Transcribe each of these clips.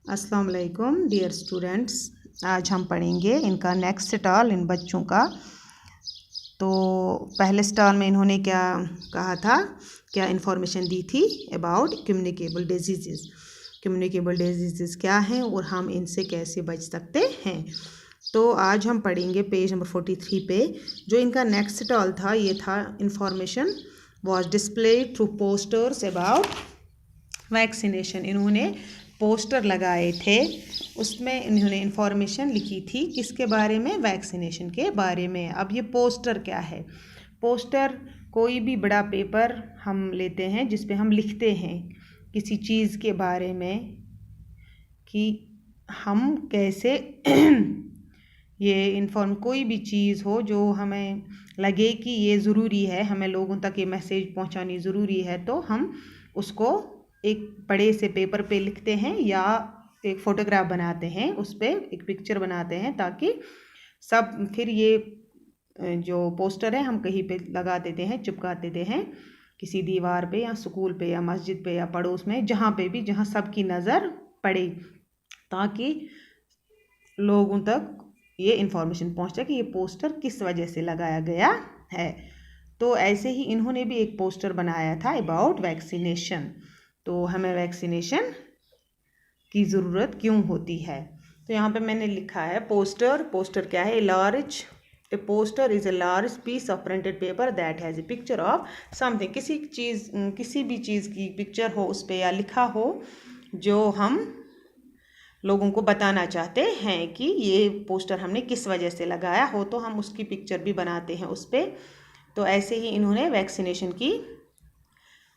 अस्सलाम वालेकुम dear students, आज हम पढ़ेंगे इनका नेक्स्ट स्टॉल इन बच्चों का। तो पहले स्टॉल में इन्होंने क्या कहा था, क्या इन्फॉर्मेशन दी थी about communicable disease. Communicable disease क्या हैं और हम इनसे कैसे बच सकते हैं। तो आज हम पढ़ेंगे पेज नंबर 43 पे। जो इनका नेक्स्ट स्टॉल था ये था information was displayed through posters about vaccination. इन्होंने पोस्टर लगाए थे, उसमें इन्होंने इन्फॉर्मेशन लिखी थी किसके बारे में, वैक्सीनेशन के बारे में। अब ये पोस्टर क्या है? पोस्टर कोई भी बड़ा पेपर हम लेते हैं जिस पे हम लिखते हैं किसी चीज़ के बारे में कि हम कैसे ये कोई भी चीज़ हो जो हमें लगे कि ये ज़रूरी है, हमें लोगों तक ये मैसेज पहुंचानी ज़रूरी है, तो हम उसको एक बड़े से पेपर पे लिखते हैं या एक फ़ोटोग्राफ बनाते हैं, उस पर एक पिक्चर बनाते हैं ताकि सब फिर ये जो पोस्टर है हम कहीं पे लगा देते हैं, चिपका देते हैं किसी दीवार पे या स्कूल पे या मस्जिद पे या पड़ोस में, जहाँ पे भी जहाँ सबकी नज़र पड़े, ताकि लोगों तक ये इन्फॉर्मेशन पहुँचे कि ये पोस्टर किस वजह से लगाया गया है। तो ऐसे ही इन्होंने भी एक पोस्टर बनाया था अबाउट वैक्सीनेशन। तो हमें वैक्सीनेशन की ज़रूरत क्यों होती है। तो यहाँ पे मैंने लिखा है पोस्टर क्या है, a poster is a large piece of printed paper that has a picture of something. किसी भी चीज़ की पिक्चर हो उस पर या लिखा हो जो हम लोगों को बताना चाहते हैं कि ये पोस्टर हमने किस वजह से लगाया हो, तो हम उसकी पिक्चर भी बनाते हैं उस पर। तो ऐसे ही इन्होंने वैक्सीनेशन की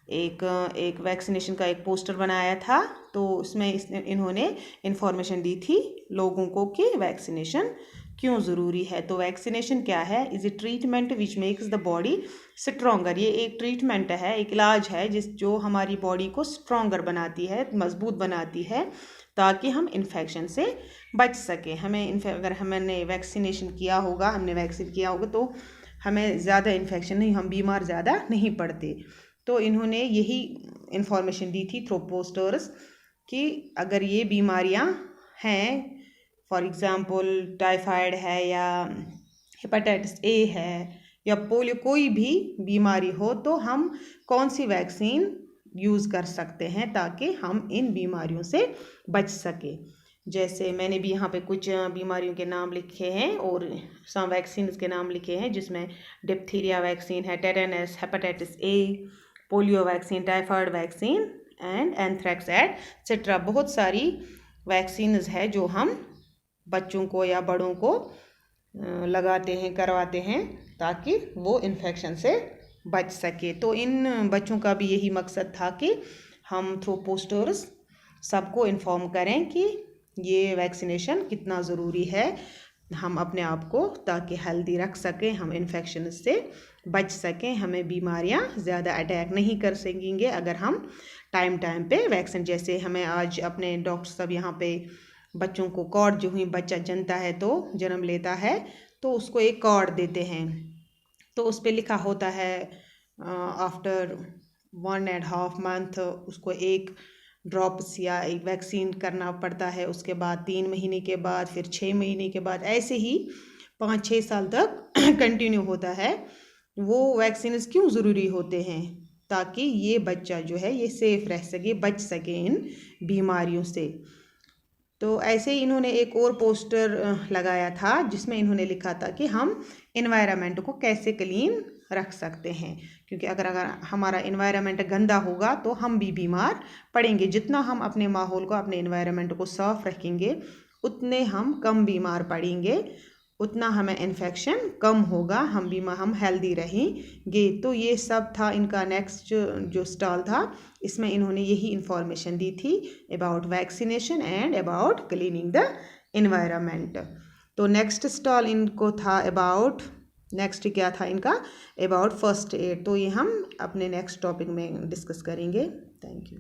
एक वैक्सीनेशन का एक पोस्टर बनाया था। तो उसमें इन्होंने इन्फॉर्मेशन दी थी लोगों को कि वैक्सीनेशन क्यों ज़रूरी है। तो वैक्सीनेशन क्या है, is a treatment which makes the body stronger. ये एक ट्रीटमेंट है, एक इलाज है जो हमारी बॉडी को स्ट्रॉन्गर बनाती है, मजबूत बनाती है, ताकि हम इन्फेक्शन से बच सकें। अगर हमने वैक्सीनेशन किया होगा, हमने वैक्सीन किया होगा तो हमें ज़्यादा इन्फेक्शन नहीं, हम बीमार ज़्यादा नहीं पड़ते। तो इन्होंने यही इन्फॉर्मेशन दी थी थ्रू पोस्टर्स कि अगर ये बीमारियां हैं, फॉर एग्ज़ाम्पल टाइफाइड है या हेपेटाइटिस ए है या पोलियो, कोई भी बीमारी हो, तो हम कौन सी वैक्सीन यूज़ कर सकते हैं ताकि हम इन बीमारियों से बच सके। जैसे मैंने भी यहाँ पे कुछ बीमारियों के नाम लिखे हैं और सम वैक्सीन के नाम लिखे हैं, जिसमें डिप्थीरिया वैक्सीन है, tetanus, hepatitis A, polio vaccine, typhoid vaccine and anthrax etcetera. बहुत सारी वैक्सीन्स है जो हम बच्चों को या बड़ों को लगाते हैं, करवाते हैं, ताकि वो इन्फेक्शन से बच सके। तो इन बच्चों का भी यही मकसद था कि हम थ्रू पोस्टर्स सबको इन्फॉर्म करें कि ये वैक्सीनेशन कितना ज़रूरी है, हम अपने आप को ताकि हेल्दी रख सकें, हम इन्फेक्शन से बच सकें, हमें बीमारियां ज़्यादा अटैक नहीं कर सकेंगे अगर हम टाइम पे वैक्सीन। जैसे हमें आज अपने डॉक्टर सब यहाँ पे बच्चों को कॉर्ड, जो ही बच्चा जनता है तो जन्म लेता है तो उसको एक कॉर्ड देते हैं, तो उस पर लिखा होता है आफ्टर 1.5 मंथ उसको एक ड्रॉप्स या एक वैक्सीन करना पड़ता है, उसके बाद 3 महीने के बाद, फिर 6 महीने के बाद, ऐसे ही 5-6 साल तक कंटिन्यू होता है। वो वैक्सीन क्यों ज़रूरी होते हैं, ताकि ये बच्चा जो है ये सेफ रह सके, बच सके इन बीमारियों से। तो ऐसे ही इन्होंने एक और पोस्टर लगाया था जिसमें इन्होंने लिखा था कि हम इन्वायरमेंट को कैसे क्लीन रख सकते हैं, क्योंकि अगर हमारा इन्वायरमेंट गंदा होगा तो हम भी बीमार पड़ेंगे। जितना हम अपने माहौल को, अपने इन्वायरमेंट को साफ रखेंगे, उतने हम कम बीमार पड़ेंगे, उतना हमें इन्फेक्शन कम होगा, हम हेल्दी रहेंगे। तो ये सब था इनका नेक्स्ट जो स्टॉल था, इसमें इन्होंने यही इन्फॉर्मेशन दी थी about vaccination and about cleaning the environment. तो नेक्स्ट स्टॉल इनको था नेक्स्ट क्या था इनका, अबाउट फर्स्ट एड। तो ये हम अपने नेक्स्ट टॉपिक में डिस्कस करेंगे। Thank you.